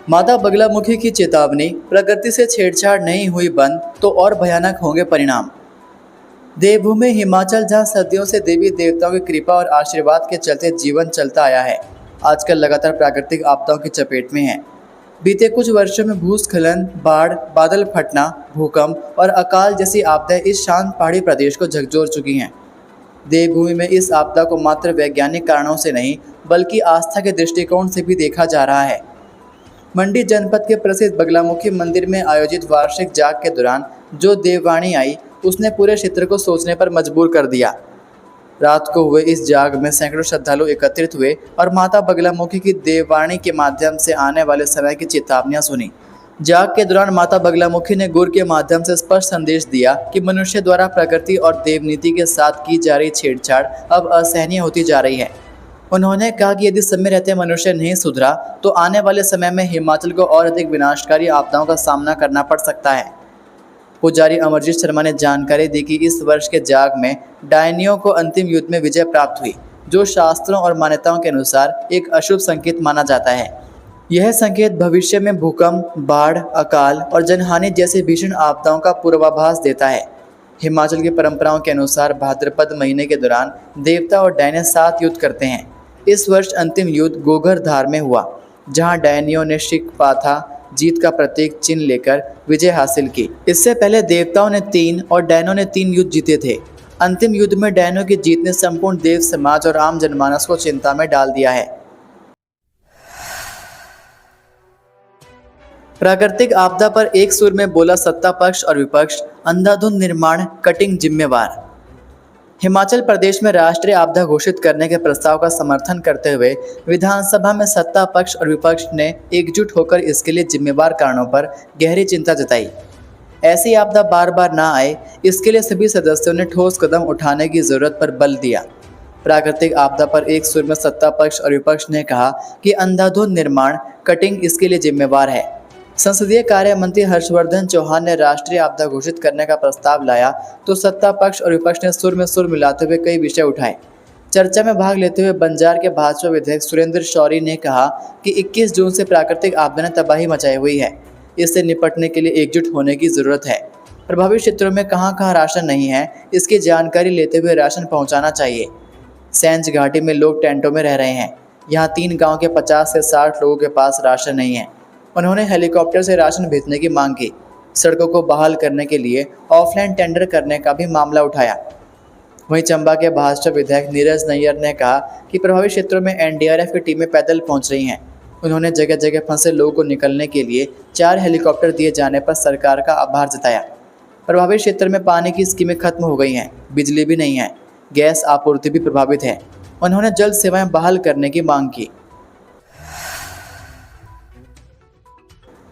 माता बगलामुखी की चेतावनी, प्रकृति से छेड़छाड़ नहीं हुई बंद तो और भयानक होंगे परिणाम। देवभूमि हिमाचल, जहां सदियों से देवी देवताओं की कृपा और आशीर्वाद के चलते जीवन चलता आया है, आजकल लगातार प्राकृतिक आपदाओं की चपेट में है। बीते कुछ वर्षों में भूस्खलन, बाढ़, बादल फटना, भूकंप और अकाल जैसी आपदाएं इस शांत पहाड़ी प्रदेश को झकझोर चुकी हैं। देवभूमि में इस आपदा को मात्र वैज्ञानिक कारणों से नहीं, बल्कि आस्था के दृष्टिकोण से भी देखा जा रहा है। मंडी जनपद के प्रसिद्ध बगलामुखी मंदिर में आयोजित वार्षिक जाग के दौरान जो देववाणी आई, उसने पूरे क्षेत्र को सोचने पर मजबूर कर दिया। रात को हुए इस जाग में सैकड़ों श्रद्धालु एकत्रित हुए और माता बगलामुखी की देववाणी के माध्यम से आने वाले समय की चेतावनियां सुनी। जाग के दौरान माता बगलामुखी ने गुर के माध्यम से स्पष्ट संदेश दिया कि मनुष्य द्वारा प्रकृति और देवनीति के साथ की जा रही छेड़छाड़ अब असहनीय होती जा रही है। उन्होंने कहा कि यदि समय रहते मनुष्य नहीं सुधरा तो आने वाले समय में हिमाचल को और अधिक विनाशकारी आपदाओं का सामना करना पड़ सकता है। पुजारी अमरजीत शर्मा ने जानकारी दी कि इस वर्ष के जाग में डायनियों को अंतिम युद्ध में विजय प्राप्त हुई, जो शास्त्रों और मान्यताओं के अनुसार एक अशुभ संकेत माना जाता है। यह संकेत भविष्य में भूकंप, बाढ़, अकाल और जनहानि जैसे भीषण आपदाओं का पूर्वाभास देता है। हिमाचल की परंपराओं के अनुसार भाद्रपद महीने के दौरान देवता और डायने साथ युद्ध करते हैं। इस वर्ष अंतिम युद्ध गोघरधार में हुआ, जहां डायनियों ने शिकपाथा जीत का प्रतीक चिन्ह लेकर विजय हासिल की। इससे पहले देवताओं ने 3 और डायनों ने 3 युद्ध जीते थे। अंतिम युद्ध में डायनों की जीत ने संपूर्ण देव समाज और आम जनमानस को चिंता में डाल दिया है। प्राकृतिक आपदा पर एक सुर में बोला सत्ता पक्ष और विपक्ष, अंधाधुंध निर्माण कटिंग जिम्मेवार। हिमाचल प्रदेश में राष्ट्रीय आपदा घोषित करने के प्रस्ताव का समर्थन करते हुए विधानसभा में सत्ता पक्ष और विपक्ष ने एकजुट होकर इसके लिए जिम्मेवार कारणों पर गहरी चिंता जताई। ऐसी आपदा बार बार ना आए, इसके लिए सभी सदस्यों ने ठोस कदम उठाने की जरूरत पर बल दिया। प्राकृतिक आपदा पर एक सुर में सत्ता पक्ष और विपक्ष ने कहा कि अंधाधुंध निर्माण कटिंग इसके लिए जिम्मेवार है। संसदीय कार्य मंत्री हर्षवर्धन चौहान ने राष्ट्रीय आपदा घोषित करने का प्रस्ताव लाया तो सत्ता पक्ष और विपक्ष ने सुर में सुर मिलाते हुए कई विषय उठाए। चर्चा में भाग लेते हुए बंजार के भाजपा विधायक सुरेंद्र शौरी ने कहा कि 21 जून से प्राकृतिक आपदा ने तबाही मचाई हुई है। इससे निपटने के लिए एकजुट होने की जरूरत है। प्रभावित क्षेत्रों में कहां कहां राशन नहीं है, इसकी जानकारी लेते हुए राशन पहुंचाना चाहिए। सैंज घाटी में लोग टेंटों में रह रहे हैं। यहाँ 3 गाँव के 50 से 60 लोगों के पास राशन नहीं है। उन्होंने हेलीकॉप्टर से राशन भेजने की मांग की। सड़कों को बहाल करने के लिए ऑफलाइन टेंडर करने का भी मामला उठाया। वहीं चंबा के भाजपा विधायक नीरज नैयर ने कहा कि प्रभावित क्षेत्रों में एनडीआरएफ की टीमें पैदल पहुंच रही हैं। उन्होंने जगह जगह फंसे लोगों को निकलने के लिए 4 हेलीकॉप्टर दिए जाने पर सरकार का आभार जताया। प्रभावित क्षेत्र में पानी की स्कीमें खत्म हो गई हैं, बिजली भी नहीं है, गैस आपूर्ति भी प्रभावित है। उन्होंने जल सेवाएं बहाल करने की मांग की।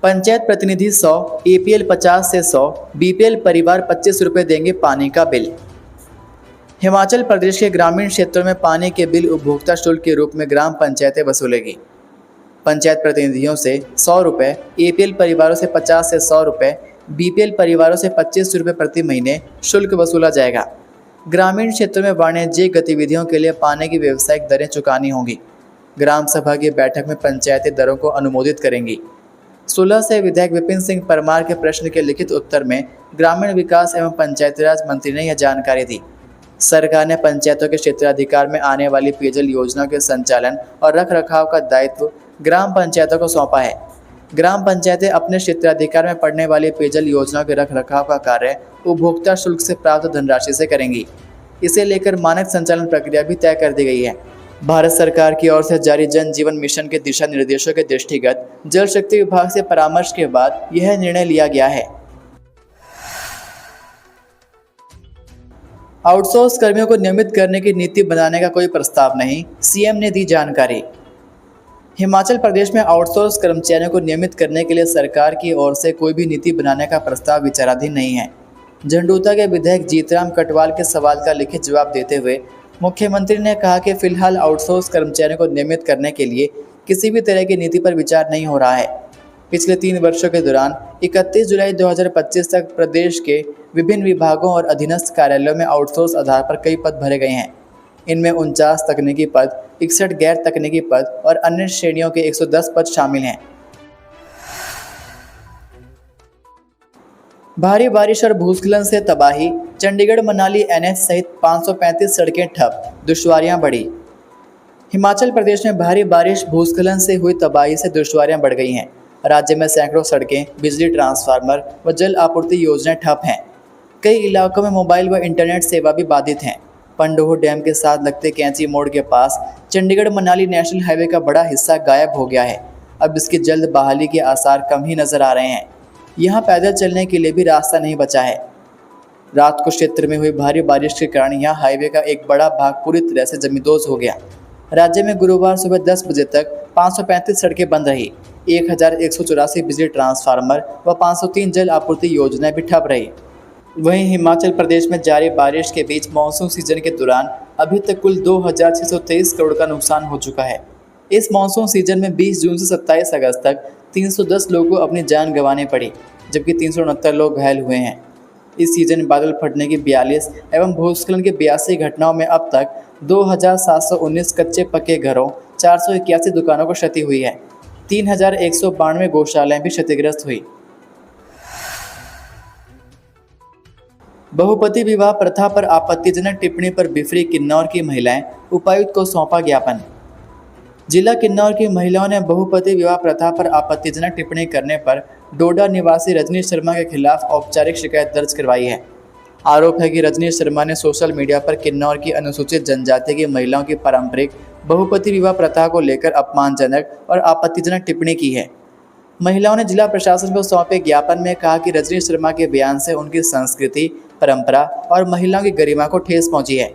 पंचायत प्रतिनिधि 100, एपीएल 50 से 100, बीपीएल परिवार 25 रुपये देंगे पानी का बिल। हिमाचल प्रदेश के ग्रामीण क्षेत्रों में पानी के बिल उपभोक्ता शुल्क के रूप में ग्राम पंचायतें वसूलेगी। पंचायत प्रतिनिधियों से 100 रुपये, एपीएल परिवारों से 50 से 100 रुपये, बीपीएल परिवारों से 25 रुपये प्रति महीने शुल्क वसूला जाएगा। ग्रामीण क्षेत्रों में वाणिज्यिक गतिविधियों के लिए पानी की व्यावसायिक दरें चुकानी होंगी। ग्राम सभा की बैठक में पंचायतें दरों को अनुमोदित करेंगी। 16 से विधायक विपिन सिंह परमार के प्रश्न के लिखित उत्तर में ग्रामीण विकास एवं पंचायतीराज मंत्री ने यह जानकारी दी। सरकार ने पंचायतों के क्षेत्राधिकार में आने वाली पेयजल योजनाओं के संचालन और रखरखाव का दायित्व ग्राम पंचायतों को सौंपा है। ग्राम पंचायतें अपने क्षेत्राधिकार में पड़ने वाली पेयजल योजनाओं के रखरखाव का कार्य उपभोक्ता शुल्क से प्राप्त धनराशि से करेंगी। इसे लेकर मानक संचालन प्रक्रिया भी तय कर दी गई है। भारत सरकार की ओर से जारी जन जीवन मिशन के दिशा निर्देशों के दृष्टिगत जल शक्ति विभाग से परामर्श के बाद यह निर्णय लिया गया है। आउटसोर्स कर्मियों को नियमित करने की नीति बनाने का कोई प्रस्ताव नहीं, सीएम ने दी जानकारी। हिमाचल प्रदेश में आउटसोर्स कर्मचारियों को नियमित करने के लिए सरकार की ओर से कोई भी नीति बनाने का प्रस्ताव विचाराधीन नहीं है। झंडूता के विधायक जीतराम कटवाल के सवाल का लिखित जवाब देते हुए मुख्यमंत्री ने कहा कि फिलहाल आउटसोर्स कर्मचारियों को नियमित करने के लिए किसी भी तरह की नीति पर विचार नहीं हो रहा है। पिछले 3 वर्षों के दौरान 31 जुलाई 2025 तक प्रदेश के विभिन्न विभागों और अधीनस्थ कार्यालयों में आउटसोर्स आधार पर कई पद भरे गए हैं। इनमें 49 तकनीकी पद, 61 गैर तकनीकी पद और अन्य श्रेणियों के 110 पद शामिल हैं। भारी बारिश और भूस्खलन से तबाही, चंडीगढ़ मनाली एनएच सहित 535 सड़कें ठप, दुश्वारियां बढ़ी। हिमाचल प्रदेश में भारी बारिश भूस्खलन से हुई तबाही से दुश्वारियां बढ़ गई हैं। राज्य में सैकड़ों सड़कें, बिजली ट्रांसफार्मर व जल आपूर्ति योजनाएं ठप हैं। कई इलाकों में मोबाइल व इंटरनेट सेवा भी बाधित हैं। पंडोह डैम के साथ लगते कैंची मोड़ के पास चंडीगढ़ मनाली नेशनल हाईवे का बड़ा हिस्सा गायब हो गया है। अब इसकी जल्द बहाली के आसार कम ही नजर आ रहे हैं। यहाँ पैदल चलने के लिए भी रास्ता नहीं बचा है। रात को क्षेत्र में हुई भारी बारिश के कारण यहाँ हाईवे का एक बड़ा भाग पूरी तरह से जमींदोज हो गया। राज्य में गुरुवार सुबह 10 बजे तक 535 सड़कें बंद रही, 1184 बिजली ट्रांसफार्मर व 503 जल आपूर्ति योजनाएं भी ठप रही। वहीं हिमाचल प्रदेश में जारी बारिश के बीच मानसून सीजन के दौरान अभी तक कुल 2623 करोड़ का नुकसान हो चुका है। इस मानसून सीजन में 20 जून से 27 अगस्त तक 310 लोगों को अपनी जान गंवानी पड़ी, जबकि 369 लोग घायल हुए हैं। इस सीजन में बादल फटने की 42 एवं भूस्खलन की 82 घटनाओं में अब तक 2719 कच्चे पक्के घरों, 481 दुकानों को क्षति हुई है। 3192 गौशालाएं भी क्षतिग्रस्त हुई। बहुपति विवाह प्रथा पर आपत्तिजनक टिप्पणी पर बिफरी किन्नौर की महिलाएं, उपायुक्त को सौंपा ज्ञापन। जिला किन्नौर की महिलाओं ने बहुपति विवाह प्रथा पर आपत्तिजनक टिप्पणी करने पर डोडा निवासी रजनीश शर्मा के खिलाफ औपचारिक शिकायत दर्ज करवाई है। आरोप है कि रजनीश शर्मा ने सोशल मीडिया पर किन्नौर की अनुसूचित जनजाति की महिलाओं की पारंपरिक बहुपति विवाह प्रथा को लेकर अपमानजनक और आपत्तिजनक टिप्पणी की है। महिलाओं ने जिला प्रशासन को सौंपे ज्ञापन में कहा कि रजनीश शर्मा के बयान से उनकी संस्कृति, परंपरा और महिलाओं की गरिमा को ठेस पहुंची है।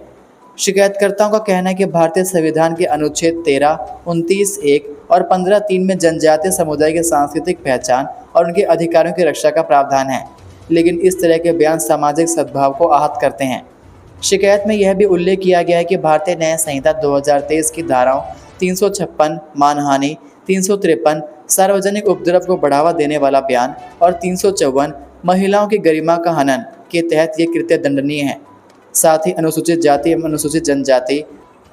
शिकायतकर्ताओं का कहना है कि भारतीय संविधान के अनुच्छेद 13, 29(1) और 15(3) में जनजातीय समुदाय की सांस्कृतिक पहचान और उनके अधिकारों की रक्षा का प्रावधान है, लेकिन इस तरह के बयान सामाजिक सद्भाव को आहत करते हैं। शिकायत में यह भी उल्लेख किया गया है कि भारतीय न्याय संहिता 2023 की धाराओं 356 मानहानि, 353 सार्वजनिक उपद्रव को बढ़ावा देने वाला बयान और 354 महिलाओं की गरिमा का हनन के तहत ये कृत्य दंडनीय है। साथ ही अनुसूचित जाति एवं अनुसूचित जनजाति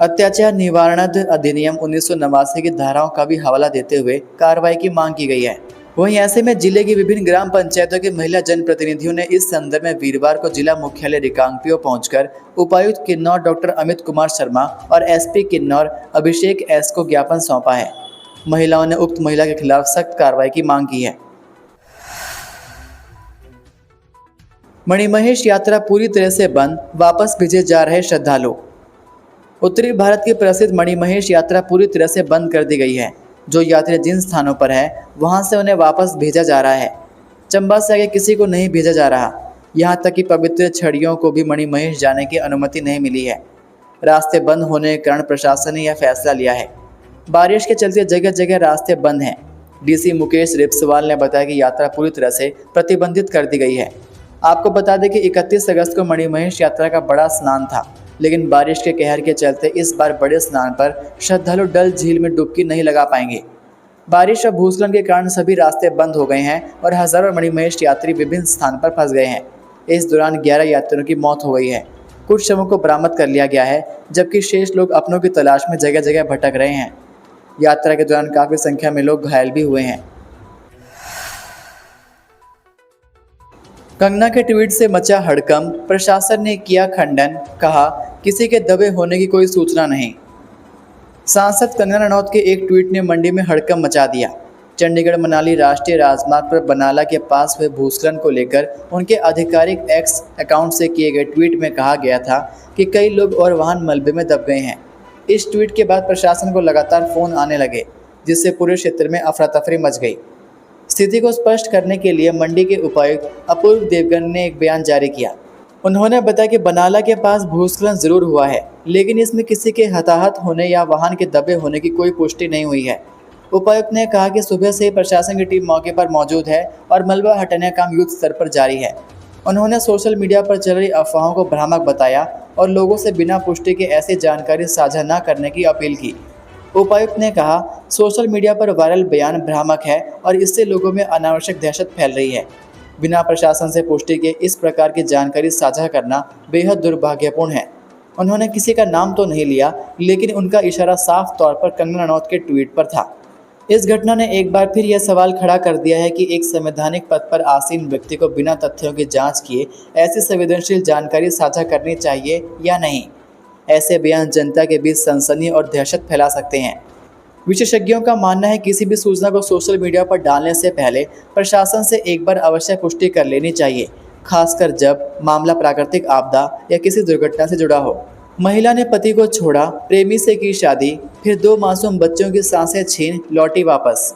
अत्याचार निवारण अधिनियम 1989 की धाराओं का भी हवाला देते हुए कार्रवाई की मांग की गई है। वहीं ऐसे में जिले की विभिन्न ग्राम पंचायतों के महिला जनप्रतिनिधियों ने इस संदर्भ में वीरवार को जिला मुख्यालय रिकांगपिओ पहुंचकर उपायुक्त किन्नौर डॉक्टर अमित कुमार शर्मा और एसपी किन्नौर अभिषेक एस को ज्ञापन सौंपा है। महिलाओं ने उक्त महिला के खिलाफ सख्त कार्रवाई की मांग की है। मणिमहेश यात्रा पूरी तरह से बंद, वापस भेजे जा रहे श्रद्धालु। उत्तरी भारत की प्रसिद्ध मणिमहेश यात्रा पूरी तरह से बंद कर दी गई है। जो यात्री जिन स्थानों पर है वहां से उन्हें वापस भेजा जा रहा है। चंबा से आगे किसी को नहीं भेजा जा रहा। यहां तक कि पवित्र छड़ियों को भी मणिमहेश जाने की अनुमति नहीं मिली है। रास्ते बंद होने के कारण प्रशासन ने यह फैसला लिया है। बारिश के चलते जगह जगह रास्ते बंद हैं। डीसी मुकेश रिपसवाल ने बताया कि यात्रा पूरी तरह से प्रतिबंधित कर दी गई है। आपको बता दें कि 31 अगस्त को मणिमहेश यात्रा का बड़ा स्नान था, लेकिन बारिश के कहर के चलते इस बार बड़े स्नान पर श्रद्धालु डल झील में डुबकी नहीं लगा पाएंगे। बारिश और भूस्खलन के कारण सभी रास्ते बंद हो गए हैं और हजारों मणिमहेश यात्री विभिन्न स्थान पर फंस गए हैं। इस दौरान 11 यात्रियों की मौत हो गई है। कुछ शवों को बरामद कर लिया गया है, जबकि शेष लोग अपनों की तलाश में जगह जगह भटक रहे हैं। यात्रा के दौरान काफी संख्या में लोग घायल भी हुए हैं। कंगना के ट्वीट से मचा हड़कंप, प्रशासन ने किया खंडन, कहा किसी के दबे होने की कोई सूचना नहीं। सांसद कंगना रनौत के एक ट्वीट ने मंडी में हड़कंप मचा दिया। चंडीगढ़ मनाली राष्ट्रीय राजमार्ग पर बनाला के पास हुए भूस्खलन को लेकर उनके आधिकारिक एक्स अकाउंट से किए गए ट्वीट में कहा गया था कि कई लोग और वाहन मलबे में दब गए हैं। इस ट्वीट के बाद प्रशासन को लगातार फोन आने लगे, जिससे पूरे क्षेत्र में अफरा तफरी मच गई। स्थिति को स्पष्ट करने के लिए मंडी के उपायुक्त अपूर्व देवगन ने एक बयान जारी किया। उन्होंने बताया कि बनाला के पास भूस्खलन जरूर हुआ है, लेकिन इसमें किसी के हताहत होने या वाहन के दबे होने की कोई पुष्टि नहीं हुई है। उपायुक्त ने कहा कि सुबह से ही प्रशासन की टीम मौके पर मौजूद है और मलबा हटाने का काम युद्ध स्तर पर जारी है। उन्होंने सोशल मीडिया पर चल रही अफवाहों को भ्रामक बताया और लोगों से बिना पुष्टि के ऐसी जानकारी साझा न करने की अपील की। उपायुक्त ने कहा, सोशल मीडिया पर वायरल बयान भ्रामक है और इससे लोगों में अनावश्यक दहशत फैल रही है। बिना प्रशासन से पुष्टि के इस प्रकार की जानकारी साझा करना बेहद दुर्भाग्यपूर्ण है। उन्होंने किसी का नाम तो नहीं लिया, लेकिन उनका इशारा साफ तौर पर कंगना रनौत के ट्वीट पर था। इस घटना ने एक बार फिर यह सवाल खड़ा कर दिया है कि एक संवैधानिक पद पर आसीन व्यक्ति को बिना तथ्यों की जांच किए ऐसी संवेदनशील जानकारी साझा करनी चाहिए या नहीं। ऐसे बयान जनता के बीच सनसनी और दहशत फैला सकते हैं। विशेषज्ञों का मानना है कि किसी भी सूचना को सोशल मीडिया पर डालने से पहले प्रशासन से एक बार अवश्य पुष्टि कर लेनी चाहिए, खासकर जब मामला प्राकृतिक आपदा या किसी दुर्घटना से जुड़ा हो। महिला ने पति को छोड़ा, प्रेमी से की शादी, फिर 2 मासूम बच्चों की सांसें छीन लौटी वापस।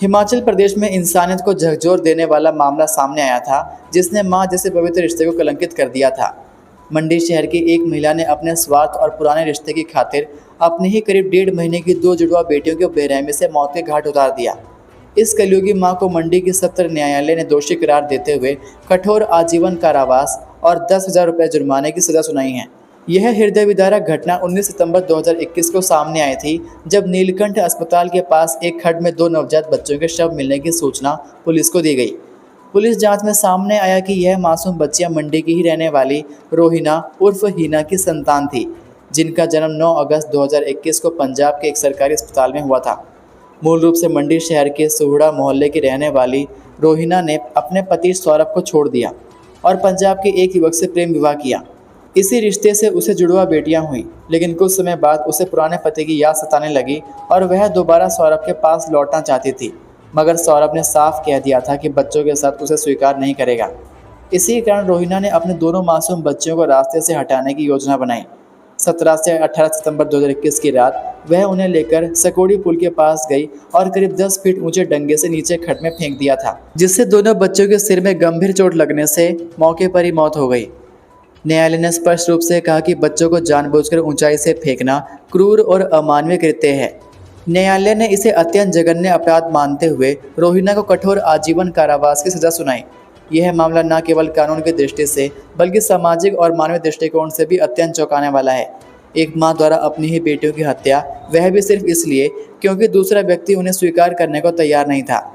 हिमाचल प्रदेश में इंसानियत को झकझोर देने वाला मामला सामने आया था, जिसने मां जैसे पवित्र रिश्ते को कलंकित कर दिया था। मंडी शहर की एक महिला ने अपने स्वार्थ और पुराने रिश्ते की खातिर अपने ही करीब 1.5 महीने की 2 जुड़वा बेटियों को बेरहमी से मौत के घाट उतार दिया। इस कलयुगी मां को मंडी की सत्र न्यायालय ने दोषी करार देते हुए कठोर आजीवन कारावास और 10,000 रुपये जुर्माने की सजा सुनाई है। यह हृदय विदारक घटना 19 सितंबर 2021 को सामने आई थी, जब नीलकंठ अस्पताल के पास एक खड्ड में 2 नवजात बच्चों के शव मिलने की सूचना पुलिस को दी गई। पुलिस जांच में सामने आया कि यह मासूम बच्चियां मंडी की ही रहने वाली रोहिना उर्फ हीना की संतान थी, जिनका जन्म 9 अगस्त 2021 को पंजाब के एक सरकारी अस्पताल में हुआ था। मूल रूप से मंडी शहर के सोहड़ा मोहल्ले की रहने वाली रोहिना ने अपने पति सौरभ को छोड़ दिया और पंजाब के एक युवक से प्रेम विवाह किया। इसी रिश्ते से उसे जुड़वा बेटियां हुई, लेकिन कुछ समय बाद उसे पुराने पति की याद सताने लगी और वह दोबारा सौरभ के पास लौटना चाहती थी, मगर सौरभ ने साफ कह दिया था कि बच्चों के साथ उसे स्वीकार नहीं करेगा। इसी कारण रोहिना ने अपने दोनों मासूम बच्चों को रास्ते से हटाने की योजना बनाई। 17 से 18 सितंबर 2021 की रात वह उन्हें लेकर सकौड़ी पुल के पास गई और करीब 10 फीट ऊंचे डंगे से नीचे खड्ड में फेंक दिया था, जिससे दोनों बच्चों के सिर में गंभीर चोट लगने से मौके पर ही मौत हो गई। न्यायालय ने स्पष्ट रूप से कहा कि बच्चों को जानबूझकर ऊंचाई से फेंकना क्रूर और अमानवीय कृत्य है। न्यायालय ने इसे अत्यंत जघन्य अपराध मानते हुए रोहिना को कठोर आजीवन कारावास की सजा सुनाई। यह मामला न केवल कानून की दृष्टि से बल्कि सामाजिक और मानवीय दृष्टिकोण से भी अत्यंत चौंकाने वाला है। एक मां द्वारा अपनी ही बेटियों की हत्या, वह भी सिर्फ इसलिए क्योंकि दूसरा व्यक्ति उन्हें स्वीकार करने को तैयार नहीं था।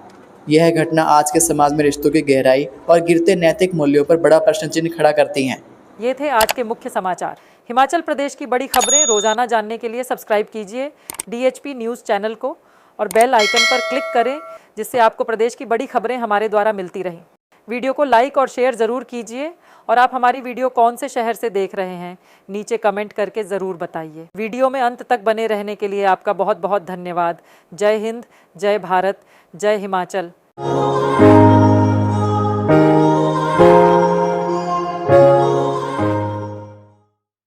यह घटना आज के समाज में रिश्तों की गहराई और गिरते नैतिक मूल्यों पर बड़ा प्रश्न चिन्ह खड़ा करती हैं। ये थे आज के मुख्य समाचार। हिमाचल प्रदेश की बड़ी खबरें रोजाना जानने के लिए सब्सक्राइब कीजिए DHP न्यूज़ चैनल को और बेल आइकन पर क्लिक करें, जिससे आपको प्रदेश की बड़ी खबरें हमारे द्वारा मिलती रहें। वीडियो को लाइक और शेयर ज़रूर कीजिए और आप हमारी वीडियो कौन से शहर से देख रहे हैं नीचे कमेंट करके ज़रूर बताइए। वीडियो में अंत तक बने रहने के लिए आपका बहुत बहुत धन्यवाद। जय हिंद, जय भारत, जय हिमाचल।